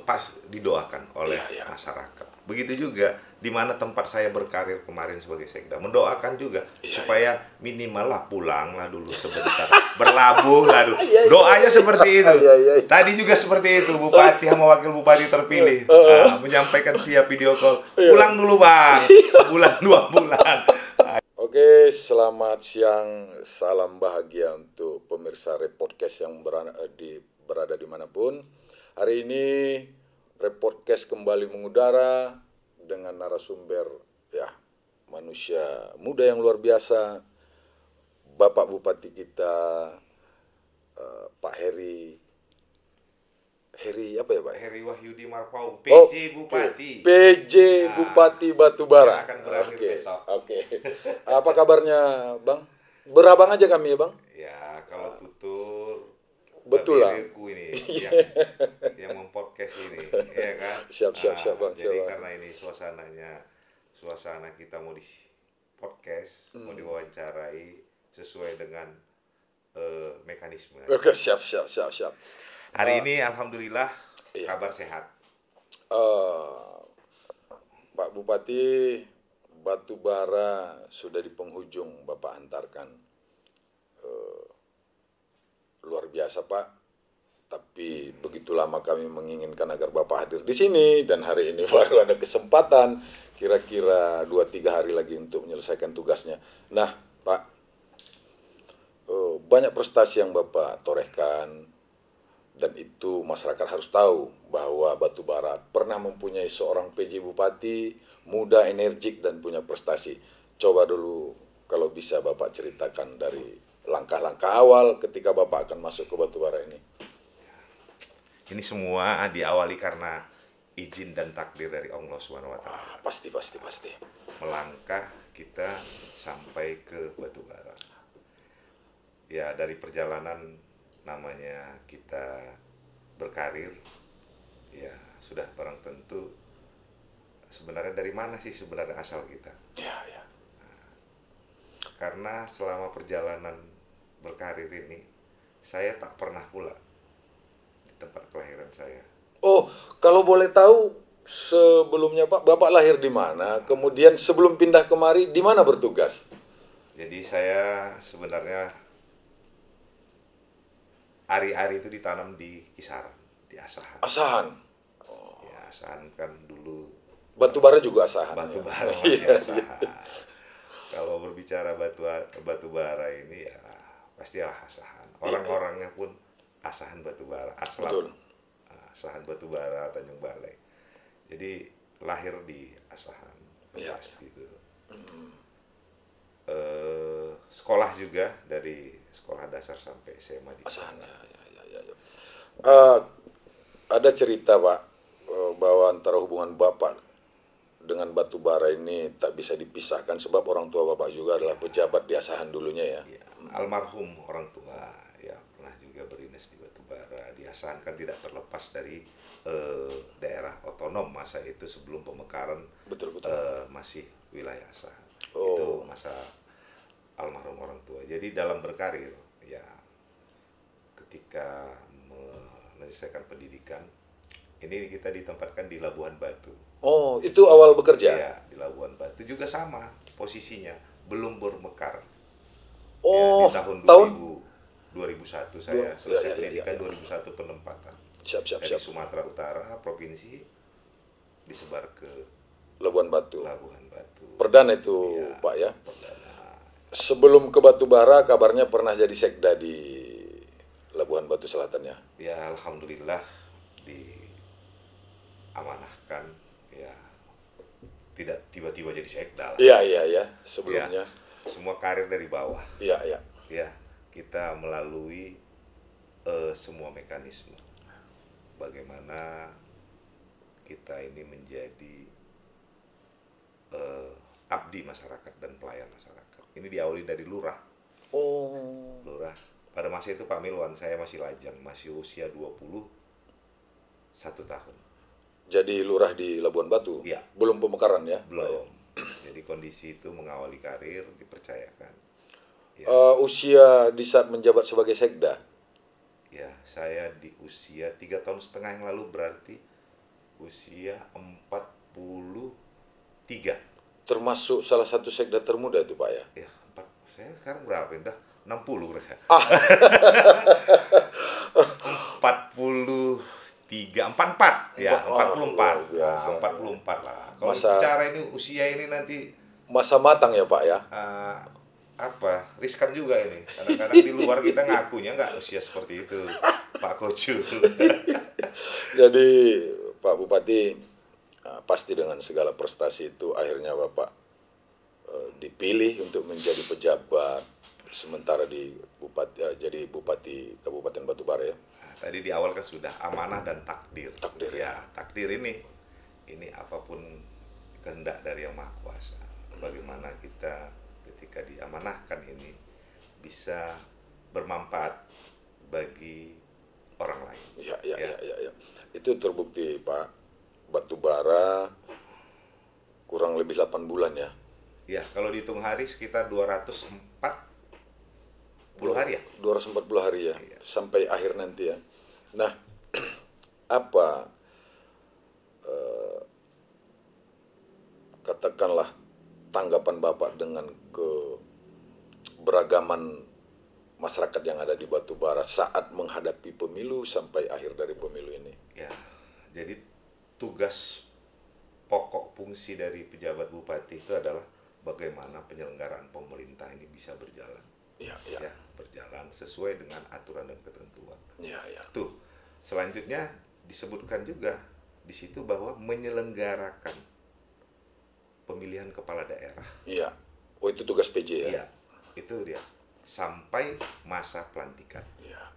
Pas didoakan oleh masyarakat. Begitu juga di mana tempat saya berkarir kemarin sebagai sekda, mendoakan juga supaya minimal lah pulang lah dulu sebentar, berlabuh lah dulu. Doanya seperti itu. Tadi juga seperti itu, Bupati sama Wakil Bupati terpilih menyampaikan via video call, pulang dulu Bang, sebulan 2 bulan. Oke, selamat siang, salam bahagia untuk pemirsa Repodcast yang berada dimanapun. Hari ini Repodcast kembali mengudara dengan narasumber manusia muda yang luar biasa, Bapak Bupati kita, Pak Heri apa ya Pak? Heri Wahyudi Marpaung, PJ Bupati. PJ Bupati Batubara. Akan berakhir besok. Oke. Apa kabarnya Bang? Berabang aja kami ya Bang? Ya, kalau tutur betul lah. Ini yang mempodcast ini, ya kan? Siap Bang. Jadi karena ini suasana kita mau di podcast, mau diwawancarai sesuai dengan mekanisme. Oke, siap. Hari ini alhamdulillah kabar sehat. Pak Bupati, Batubara sudah di penghujung Bapak antarkan. Luar biasa Pak. Tapi begitu lama kami menginginkan agar Bapak hadir di sini dan hari ini baru ada kesempatan kira-kira 2-3 hari lagi untuk menyelesaikan tugasnya. Nah, Pak, banyak prestasi yang Bapak torehkan dan itu masyarakat harus tahu bahwa Batubara pernah mempunyai seorang PJ Bupati muda, energik dan punya prestasi. Coba dulu kalau bisa Bapak ceritakan dari langkah-langkah awal ketika Bapak akan masuk ke Batubara ini. Ini semua diawali karena izin dan takdir dari Allah SWT. Pasti. Melangkah kita sampai ke Batubara. Ya, dari perjalanan namanya kita berkarir, ya sudah barang tentu sebenarnya dari mana sih sebenarnya asal kita. Ya. Karena selama perjalanan berkarir ini, saya tak pernah pula di tempat kelahiran saya. Oh, kalau boleh tahu sebelumnya Pak, Bapak lahir di mana? Kemudian sebelum pindah kemari, di mana bertugas? Jadi saya sebenarnya ari-ari itu ditanam di Kisaran, di Asahan. Asahan? Oh. Ya, Asahan kan dulu. Batubara juga Asahan? Batubara masih Asahan. Kalau berbicara Batubara ini ya pastilah Asahan. Orang-orangnya pun Asahan Batubara, asal Asahan Batubara, Tanjung Balai. Jadi lahir di Asahan, pasti itu. Sekolah juga dari sekolah dasar sampai SMA di Asahan. Ada cerita Pak bahwa antara hubungan Bapak dengan Batubara ini tak bisa dipisahkan sebab orang tua Bapak juga adalah pejabat di Asahan dulunya ya. Almarhum orang tua ya pernah juga berdinas di Batubara. Di Asahan kan tidak terlepas dari daerah otonom masa itu sebelum pemekaran. Betul. Masih wilayah Asahan. Itu masa almarhum orang tua. Jadi dalam berkarir ya ketika menyelesaikan pendidikan ini kita ditempatkan di Labuhan Batu. Oh, itu awal bekerja? Iya, di Labuhan Batu juga sama posisinya, belum bermekar. Oh, ya, di tahun 2001 saya selesai pendidikan, 2001 penempatan. Siap. Dari Sumatera Utara, provinsi, disebar ke Labuhan Batu. Perdana itu ya, Pak ya? Perdana. Sebelum ke Batubara, kabarnya pernah jadi sekda di Labuhan Batu Selatan ya? Ya, alhamdulillah diamanahkan ya, tidak tiba-tiba jadi sekda lah. Iya. Sebelumnya. Ya, semua karir dari bawah. Iya. Ya, kita melalui semua mekanisme. Bagaimana kita ini menjadi abdi masyarakat dan pelayan masyarakat. Ini diawali dari lurah. Oh. Lurah. Pada masa itu Pak Milwan, saya masih lajang, masih usia 21 tahun. Jadi lurah di Labuhan Batu? Iya. Belum pemekaran ya? Belum. Jadi kondisi itu mengawali karir, dipercayakan. usia di saat menjabat sebagai sekda? Ya, saya di usia 3,5 tahun yang lalu, berarti usia 43. Termasuk salah satu sekda termuda itu Pak ya? Ya, saya sekarang berapa? Udah 60 berarti. 43, 44. Ya, 44. Nah, 44 lah. Kalau bicara ini usia ini nanti masa matang ya Pak ya? Riskan juga ini. Kadang-kadang di luar kita ngakunya nggak usia seperti itu, Pak Kocu. Jadi Pak Bupati, pasti dengan segala prestasi itu akhirnya Bapak dipilih untuk menjadi pejabat sementara jadi Bupati Kabupaten Batubara ya. Tadi di awal kan sudah amanah dan takdir. Takdir ya. Takdir ini apapun kehendak dari Yang Maha Kuasa. Bagaimana kita ketika diamanahkan ini bisa bermanfaat bagi orang lain. Ya. Itu terbukti Pak. Batubara kurang lebih 8 bulan ya. Ya, kalau dihitung hari sekitar 240 hari ya. 240 hari ya, iya. Sampai akhir nanti ya. Nah, apa katakanlah tanggapan Bapak dengan keberagaman masyarakat yang ada di Batubara saat menghadapi pemilu sampai akhir dari pemilu ini? Ya, jadi tugas pokok fungsi dari pejabat bupati itu adalah bagaimana penyelenggaraan pemerintah ini bisa berjalan. Ya, berjalan sesuai dengan aturan dan ketentuan. Ya. Tuh, selanjutnya disebutkan juga di situ bahwa menyelenggarakan pemilihan kepala daerah. Iya. Oh, itu tugas PJ ya? Iya, itu dia. Sampai masa pelantikan. Iya.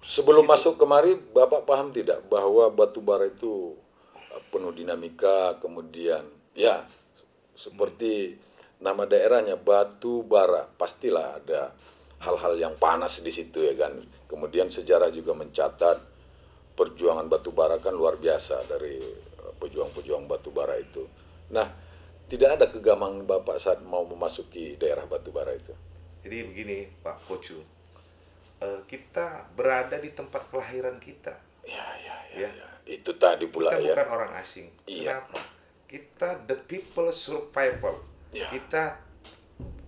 Sebelum masuk kemari, Bapak paham tidak bahwa Batubara itu penuh dinamika, kemudian ya seperti nama daerahnya Batubara, pastilah ada hal-hal yang panas di situ ya kan. Kemudian sejarah juga mencatat perjuangan Batubara kan luar biasa dari pejuang-pejuang Batubara itu. Nah, tidak ada kegamangan Bapak saat mau memasuki daerah Batubara itu? Jadi begini Pak Kocu, kita berada di tempat kelahiran kita. Ya. Itu tadi pula kita ya. Bukan orang asing. Iya. Kenapa? Kita the people survival. Ya. Kita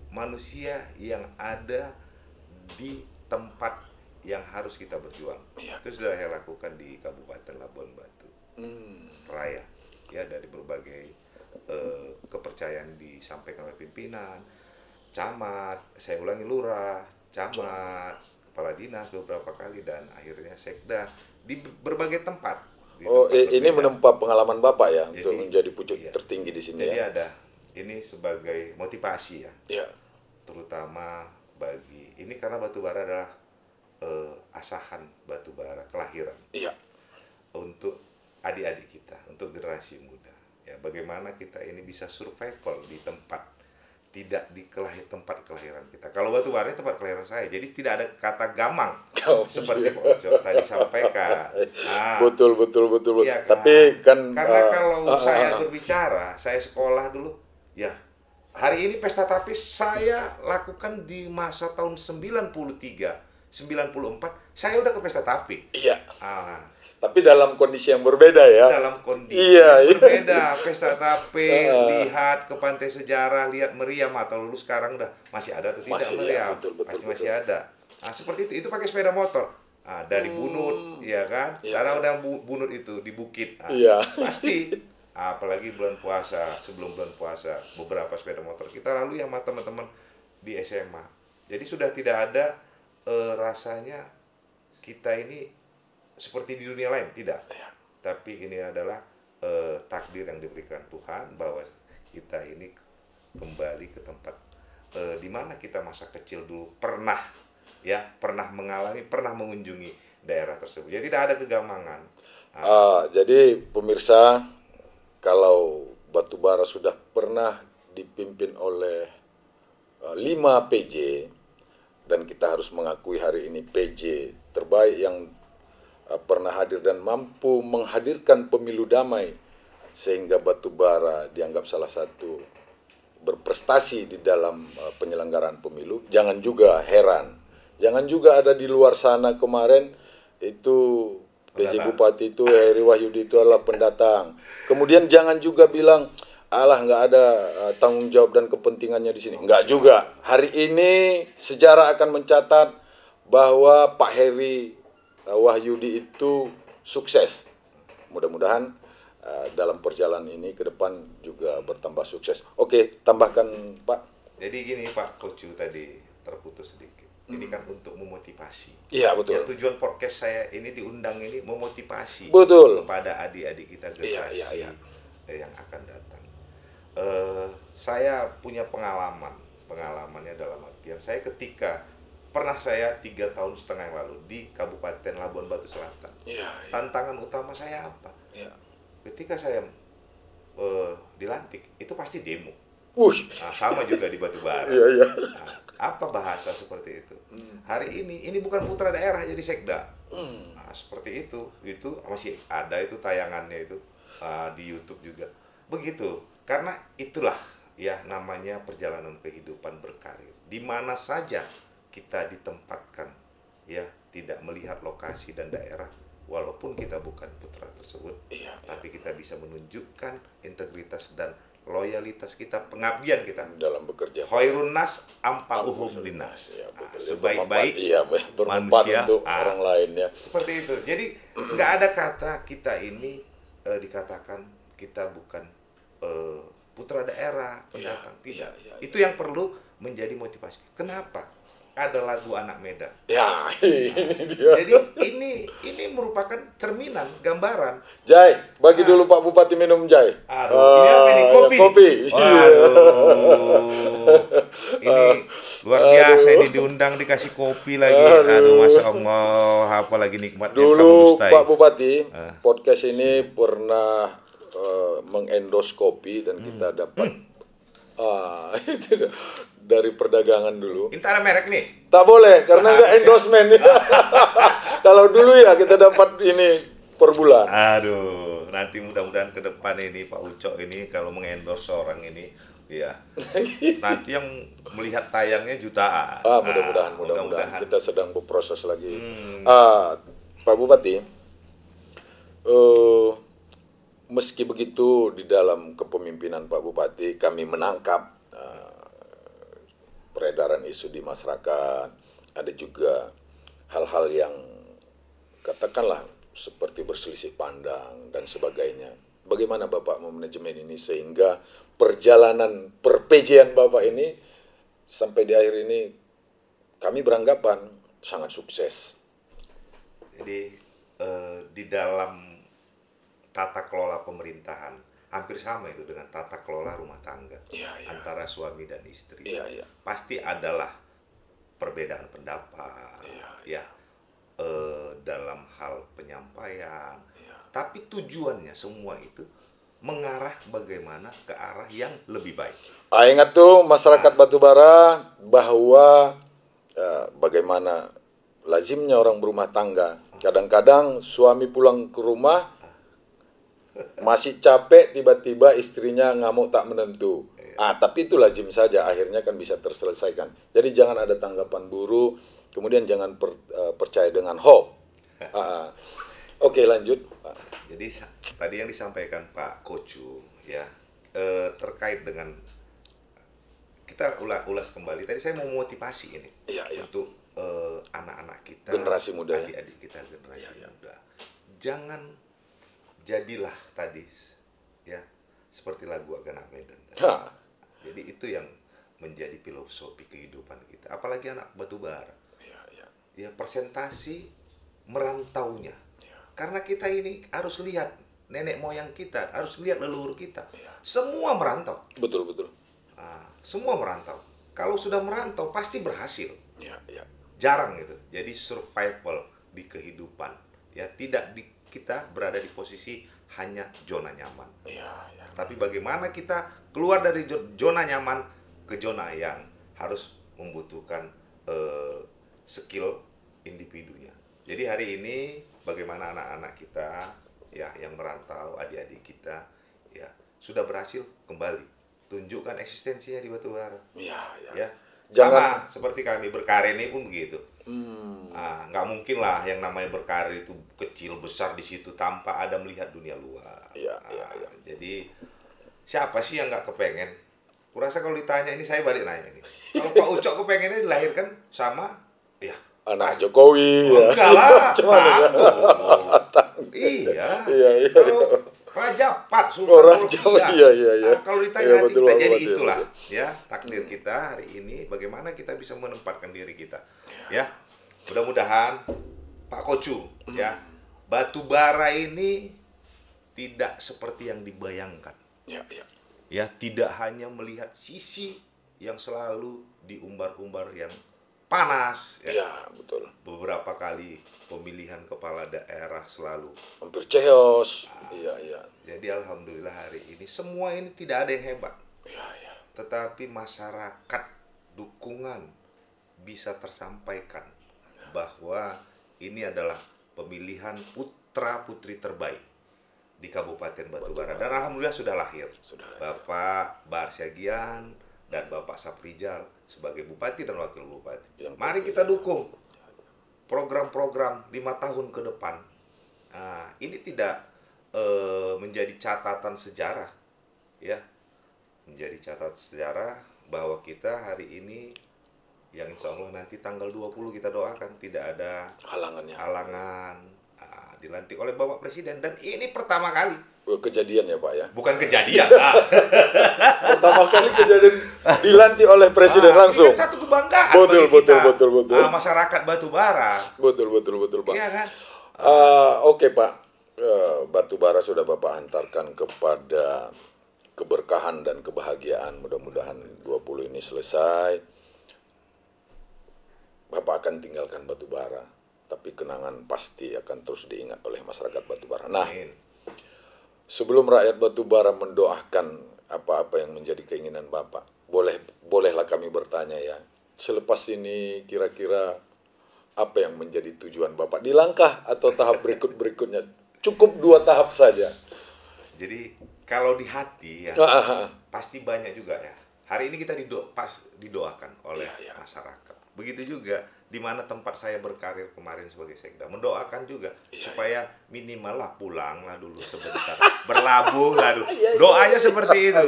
manusia yang ada di tempat yang harus kita berjuang. Ya. Itu sudah saya lakukan di Kabupaten Labuan Batu Raya. Ya, dari berbagai kepercayaan disampaikan oleh pimpinan, camat, saya ulangi lurah, camat, kepala dinas beberapa kali, dan akhirnya sekda di berbagai tempat. Ini menempa pengalaman Bapak ya, jadi, untuk menjadi pucuk tertinggi di sini. Jadi ya. ada ini sebagai motivasi ya. Ya. Terutama bagi ini karena Batubara adalah asahan Batubara, kelahiran. Iya. Untuk adik-adik kita, untuk generasi muda. Ya, bagaimana kita ini bisa survival di tempat, tidak di tempat kelahiran kita. Kalau Batubara ini tempat kelahiran saya, jadi tidak ada kata gamang seperti Pak tadi sampaikan. Betul. Iya, kan? Tapi kan karena kalau saya berbicara, saya sekolah dulu, ya hari ini pesta tapis saya lakukan di masa tahun 93, 94, saya udah ke pesta tapis. Iya. Tapi dalam kondisi yang berbeda ya. Dalam kondisi yang berbeda. Pesta tape, lihat ke pantai sejarah, lihat meriam, atau lulus sekarang udah masih ada atau tidak meriam? Betul, pasti masih ada. Nah, seperti itu pakai sepeda motor. Dari Bunut, ya kan? Karena udah Bunut itu di bukit. Pasti. Apalagi bulan puasa, sebelum bulan puasa, beberapa sepeda motor kita lalu sama teman-teman di SMA. Jadi sudah tidak ada rasanya kita ini seperti di dunia lain, tidak. Tapi ini adalah takdir yang diberikan Tuhan bahwa kita ini kembali ke tempat di mana kita masa kecil dulu pernah mengalami, pernah mengunjungi daerah tersebut. Jadi tidak ada kegamangan. Jadi pemirsa, kalau Batubara sudah pernah dipimpin oleh 5 PJ, dan kita harus mengakui hari ini PJ terbaik yang pernah hadir dan mampu menghadirkan pemilu damai, sehingga Batubara dianggap salah satu berprestasi di dalam penyelenggaraan pemilu, jangan juga heran. Jangan juga ada di luar sana kemarin itu PJ Bupati itu Heri Wahyudi itu adalah pendatang. Kemudian jangan juga bilang alah nggak ada tanggung jawab dan kepentingannya di sini. Nggak juga. Hari ini sejarah akan mencatat bahwa Pak Heri Wahyudi itu sukses. Mudah-mudahan dalam perjalanan ini ke depan juga bertambah sukses. Oke, tambahkan Pak. Jadi gini Pak Kocu tadi terputus sedikit. Ini kan untuk memotivasi. Iya betul. Ya, tujuan podcast saya ini diundang ini memotivasi. Betul. Kepada adik-adik kita generasi Iya. yang akan datang. Saya punya pengalamannya dalam artian saya ketika pernah saya 3,5 tahun yang lalu di Kabupaten Labuan Batu Selatan. Iya. Tantangan utama saya apa? Iya. Ketika saya dilantik itu pasti demo. Nah, sama juga di Batubara. Iya. Nah, apa bahasa seperti itu? Hari ini bukan putra daerah jadi sekda. Nah, seperti itu masih ada itu tayangannya itu di YouTube juga. Begitu, karena itulah ya namanya perjalanan kehidupan berkarir. Di mana saja kita ditempatkan, ya tidak melihat lokasi dan daerah. Walaupun kita bukan putra tersebut, tapi kita bisa menunjukkan integritas dan loyalitas kita, pengabdian kita dalam bekerja. Khairun nas ampa'uhum linnas. Sebaik-baik manusia untuk orang lain ya. Seperti itu. Jadi nggak ada kata kita ini dikatakan kita bukan putra daerah, pendatang. Tidak. Itu yang perlu menjadi motivasi. Kenapa? Ada lagu Anak Medan. Ya, ini dia. Jadi ini merupakan cerminan, gambaran. Jai, bagi dulu Pak Bupati minum Jai. Aduh, ini apa nih? Kopi. Ini luar biasa, ini diundang dikasih kopi lagi. Aduh, Masya Allah, apalagi nikmatnya. Dulu Pak Bupati, podcast ini pernah mengendorse kopi dan kita dapat itu dari perdagangan dulu. Ini tak ada merek nih? Tak boleh, karena nggak endorsement. Kalau dulu ya kita dapat ini per bulan. Aduh, nanti mudah-mudahan ke depan ini Pak Ucok ini kalau mengendorse orang ini, ya nanti yang melihat tayangnya jutaan. Mudah-mudahan. Kita sedang berproses lagi. Pak Bupati, meski begitu di dalam kepemimpinan Pak Bupati kami menangkap peredaran isu di masyarakat, ada juga hal-hal yang katakanlah seperti berselisih pandang dan sebagainya. Bagaimana Bapak memanajemen ini sehingga perjalanan perpejian Bapak ini sampai di akhir ini kami beranggapan sangat sukses. Jadi di dalam tata kelola pemerintahan hampir sama itu dengan tata kelola rumah tangga antara suami dan istri. Pasti adalah perbedaan pendapat, dalam hal penyampaian. Tapi tujuannya semua itu mengarah bagaimana ke arah yang lebih baik. Ingat tuh masyarakat Batubara bahwa bagaimana lazimnya orang berumah tangga. Kadang-kadang suami pulang ke rumah masih capek, tiba-tiba istrinya ngamuk tak menentu. Tapi itu lazim saja, akhirnya kan bisa terselesaikan. Jadi jangan ada tanggapan buruk, kemudian jangan percaya dengan hoax. Oke, lanjut. Jadi tadi yang disampaikan Pak Kocu ya terkait dengan kita ulas kembali. Tadi saya mau motivasi ini untuk anak-anak kita, generasi muda, adik-adik kita generasi muda. Jangan jadilah tadi ya seperti lagu Anak Medan tadi. Jadi itu yang menjadi filosofi kehidupan kita, apalagi anak Batubara. Ya presentasi merantaunya. Karena kita ini harus lihat nenek moyang kita, harus lihat leluhur kita. Semua merantau. Betul. Semua merantau. Kalau sudah merantau pasti berhasil. Jarang gitu. Jadi survival di kehidupan. Ya tidak kita berada di posisi hanya zona nyaman. Tapi bagaimana kita keluar dari zona nyaman ke zona yang harus membutuhkan skill individunya. Jadi hari ini bagaimana anak-anak kita ya yang merantau, adik-adik kita ya sudah berhasil kembali tunjukkan eksistensinya di batu bara. Iya, iya. Ya. Jangan Sama seperti kami berkarir ini pun begitu. Nah, nggak mungkin lah yang namanya berkarir itu kecil besar di situ tanpa ada melihat dunia luar. Iya, iya, iya. Jadi siapa sih yang nggak kepengen? Kurasa kalau ditanya ini, saya balik nanya ini. Kalau Pak Ucok kepengennya dilahirkan sama ya anak Jokowi ya. enggak lah, Cuman ya. tangguh. Iya. Iya, iya. Kalau Raja Pat, Sultan Raja, Bolkiah. iya, iya, iya. Nah, kalau ditanya Iya, hati betul, kita, betul, jadi betul, itulah betul. ya takdir kita hari ini. Bagaimana kita bisa menempatkan diri kita, ya. Mudah-mudahan Pak Kocu, ya, batu bara ini tidak seperti yang dibayangkan. Ya, ya. Ya, tidak hanya melihat sisi yang selalu diumbar-umbar yang panas. Ya. Iya, betul. Beberapa kali pemilihan kepala daerah selalu. Hampir chaos. Iya, iya. Jadi alhamdulillah hari ini semua ini tidak ada yang hebat. Iya, iya. Tetapi masyarakat dukungan bisa tersampaikan bahwa ini adalah pemilihan putra-putri terbaik di Kabupaten Batubara. Dan alhamdulillah sudah lahir. Bapak Barsyagian dan Bapak Saprijal sebagai bupati dan wakil bupati. Mari kita dukung program-program 5 tahun ke depan. Nah, ini tidak menjadi catatan sejarah, ya, menjadi catatan sejarah bahwa kita hari ini yang insya Allah nanti tanggal 20 kita doakan tidak ada halangan, dilantik oleh Bapak Presiden, dan ini pertama kali. Kejadian ya Pak ya? Bukan kejadian. Pertama kali kejadian dilantik oleh Presiden langsung. Ini kan satu kebanggaan betul, bagi kita, betul. masyarakat Batubara. Betul Pak. Iya kan? Oke Pak. Batubara sudah Bapak hantarkan kepada keberkahan dan kebahagiaan. Mudah-mudahan 20 ini selesai. Bapak akan tinggalkan Batubara, tapi kenangan pasti akan terus diingat oleh masyarakat Batubara. Nah, sebelum rakyat Batubara mendoakan apa-apa yang menjadi keinginan Bapak, bolehlah kami bertanya ya. Selepas ini kira-kira apa yang menjadi tujuan Bapak di langkah atau tahap berikutnya? Cukup 2 tahap saja. Jadi kalau di hati ya pasti banyak juga ya. Hari ini kita didoakan oleh masyarakat. Begitu juga di mana tempat saya berkarir kemarin sebagai sekda, mendoakan juga supaya minimal lah pulang lah dulu sebentar, berlabuh lah dulu. Doanya seperti itu.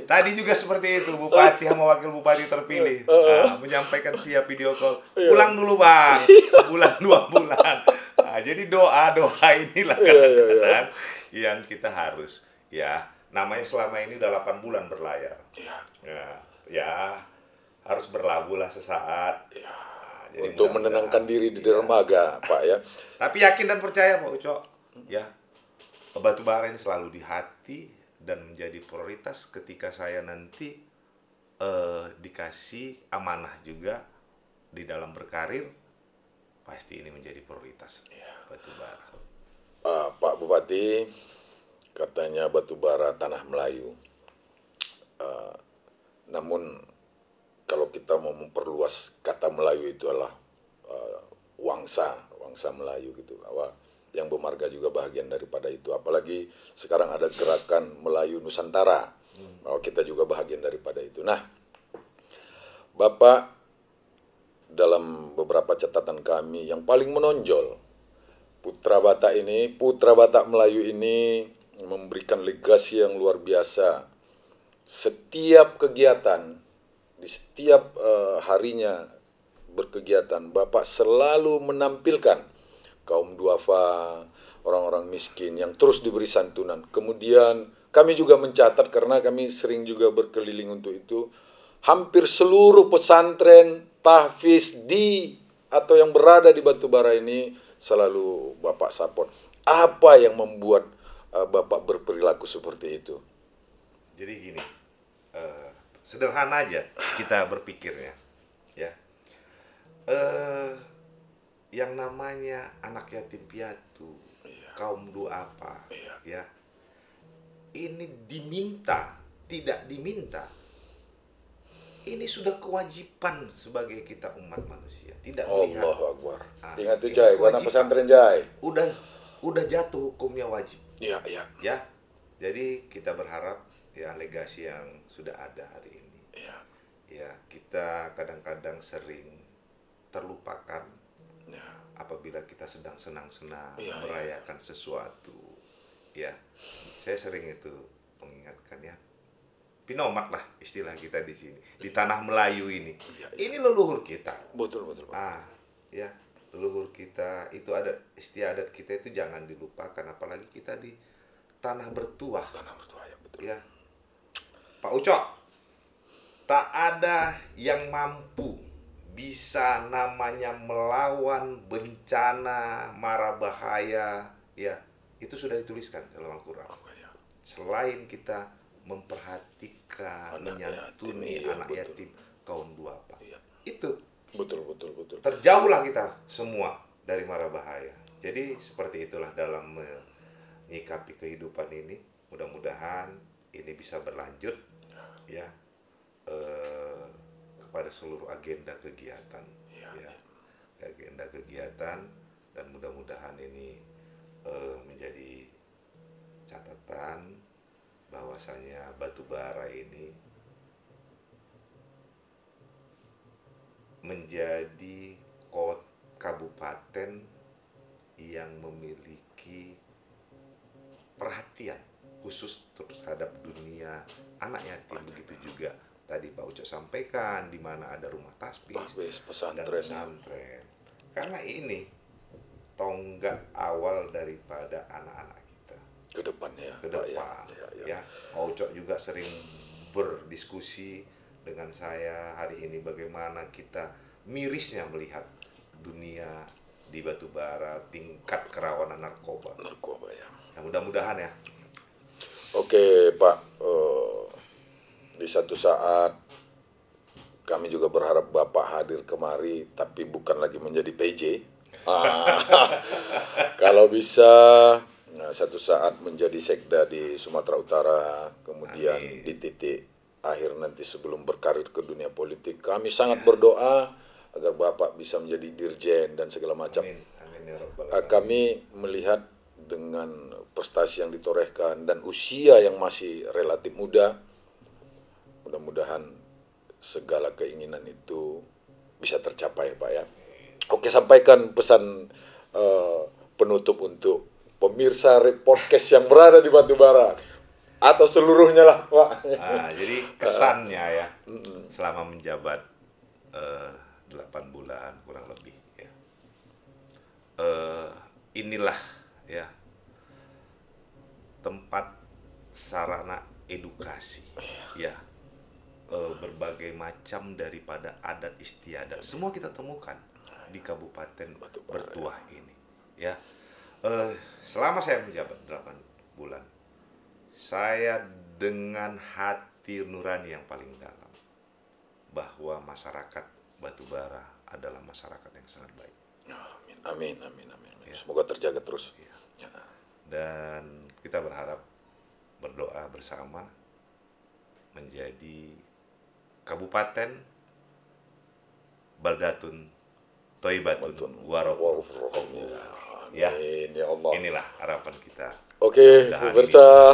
Tadi juga seperti itu, bupati sama wakil bupati terpilih menyampaikan via video call, pulang dulu bang, sebulan 2 bulan. Nah, jadi doa inilah kadang-kadang yang kita harus, ya, namanya selama ini udah 8 bulan berlayar. Ya, harus berlabuh lah sesaat. Jadi untuk menenangkan diri di dermaga, Pak ya. Tapi yakin dan percaya Pak Ucok, ya, Batubara ini selalu di hati dan menjadi prioritas ketika saya nanti dikasih amanah juga di dalam berkarir, pasti ini menjadi prioritas Batubara. Pak Bupati, katanya Batubara tanah Melayu. Namun kalau kita mau memperluas kata Melayu itu adalah wangsa Melayu gitu, bahwa yang bermarga juga bahagian daripada itu. Apalagi sekarang ada gerakan Melayu Nusantara, bahwa kita juga bahagian daripada itu. Nah, Bapak dalam beberapa catatan kami yang paling menonjol, Putra Batak Melayu ini memberikan legasi yang luar biasa. Setiap kegiatan, di setiap harinya berkegiatan, Bapak selalu menampilkan kaum duafa, orang-orang miskin yang terus diberi santunan. Kemudian kami juga mencatat, karena kami sering juga berkeliling untuk itu, hampir seluruh pesantren, tahfiz atau yang berada di Batubara ini selalu Bapak support. Apa yang membuat Bapak berperilaku seperti itu? Jadi gini, sederhana aja kita berpikirnya, ya. Yang namanya anak yatim piatu, kaum duafa, ya. Ini diminta, tidak diminta. Ini sudah kewajiban sebagai kita umat manusia. Tidak melihat. Allahu Akbar. Ingat itu Jai, karena pesantren Jai. Udah jatuh hukumnya wajib. Iya. Ya. Jadi kita berharap ya legasi yang sudah ada hari ini. Ya. Ya, kita kadang-kadang sering terlupakan Ya. apabila kita sedang senang-senang Ya, merayakan sesuatu. Ya, saya sering itu mengingatkan ya. Pinomat lah istilah kita di sini, di tanah Melayu ini. Ya. Ini leluhur kita. Betul, betul, Pak. Ya, leluhur kita itu ada istiadat kita itu jangan dilupakan, apalagi kita di tanah bertuah. Tanah bertuah, ya, betul. Ya, Pak Ucok, tak ada yang mampu bisa namanya melawan bencana, mara bahaya. Ya, itu sudah dituliskan dalam Al-Quran. Ya. Selain kita memperhatikan, Anak menyantuni yatim, iya, anak betul. yatim, kaum duafa. Iya. Itu Betul, betul, betul. terjauhlah kita semua dari mara bahaya. Jadi seperti itulah dalam menyikapi kehidupan ini. Mudah-mudahan ini bisa berlanjut ya kepada seluruh agenda kegiatan. Ya, agenda kegiatan, dan mudah-mudahan ini menjadi catatan bahwasanya batu bara ini menjadi kabupaten yang memiliki perhatian khusus terhadap dunia anak yatim. Begitu juga tadi Pak Ucok sampaikan di mana ada rumah tasbih dan pesantren. Karena ini tonggak awal daripada anak-anak kita Ke depan ya. ke depan. Ya, Pak Ucok juga sering berdiskusi dengan saya hari ini bagaimana kita mirisnya melihat dunia di Batubara, tingkat kerawanan narkoba. Ya. Ya, mudah-mudahan ya. Oke, Pak. Di satu saat kami juga berharap Bapak hadir kemari, tapi bukan lagi menjadi PJ. Kalau bisa, satu saat menjadi sekda di Sumatera Utara, kemudian Amin. di titik akhir nanti sebelum berkarir ke dunia politik, kami sangat berdoa agar Bapak bisa menjadi dirjen dan segala macam. Amin. Amin ya Rabbal alamin. Kami melihat dengan prestasi yang ditorehkan dan usia yang masih relatif muda, mudah-mudahan segala keinginan itu bisa tercapai, Pak ya. Oke, sampaikan pesan penutup untuk pemirsa podcast yang berada di Batubara atau seluruhnya lah, Pak. Jadi kesannya ya selama menjabat 8 bulan kurang lebih ya. Inilah ya tempat sarana edukasi ya, berbagai macam daripada adat istiadat semua kita temukan di Kabupaten Bertuah ini ya. Selama saya menjabat 8 bulan, saya dengan hati nurani yang paling dalam bahwa masyarakat Batubara adalah masyarakat yang sangat baik. Amin. Ya. Semoga terjaga terus. Ya. Dan kita berharap, berdoa bersama menjadi kabupaten baldatun toibatun warohum. Ya, Amin ya Allah. Inilah harapan kita. Oke, pemirsa,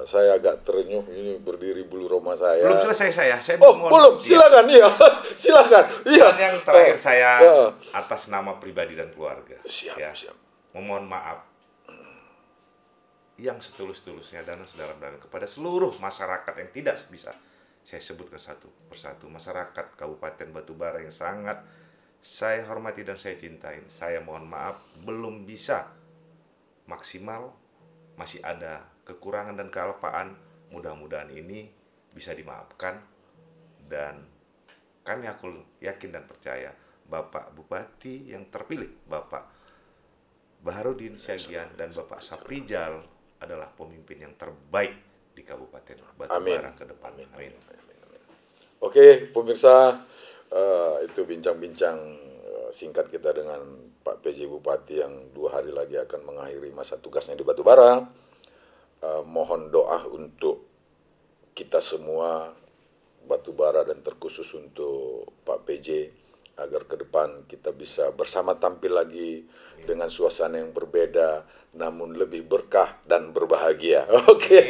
saya agak terenyuh ini berdiri bulu roma saya. Belum selesai saya. Belum. Silakan, iya. Silakan. Iya. Dan yang terakhir saya atas nama pribadi dan keluarga. Siap. Memohon maaf yang setulus-tulusnya dan sedalam-dalamnya kepada seluruh masyarakat yang tidak bisa saya sebutkan satu persatu. Masyarakat Kabupaten Batubara yang sangat saya hormati dan saya cintai. Saya mohon maaf belum bisa maksimal, masih ada kekurangan dan kealpaan. Mudah-mudahan ini bisa dimaafkan, dan aku yakin dan percaya Bapak Bupati yang terpilih, Bapak Baharudin Syagian dan Bapak Saprijal adalah pemimpin yang terbaik di Kabupaten Batubara ke depan. Amin. Oke, pemirsa, itu bincang-bincang singkat kita dengan Pak PJ Bupati yang 2 hari lagi akan mengakhiri masa tugasnya di Batubara. Mohon doa untuk kita semua Batubara dan terkhusus untuk Pak PJ agar ke depan kita bisa bersama tampil lagi dengan suasana yang berbeda, namun lebih berkah dan berbahagia. Oke.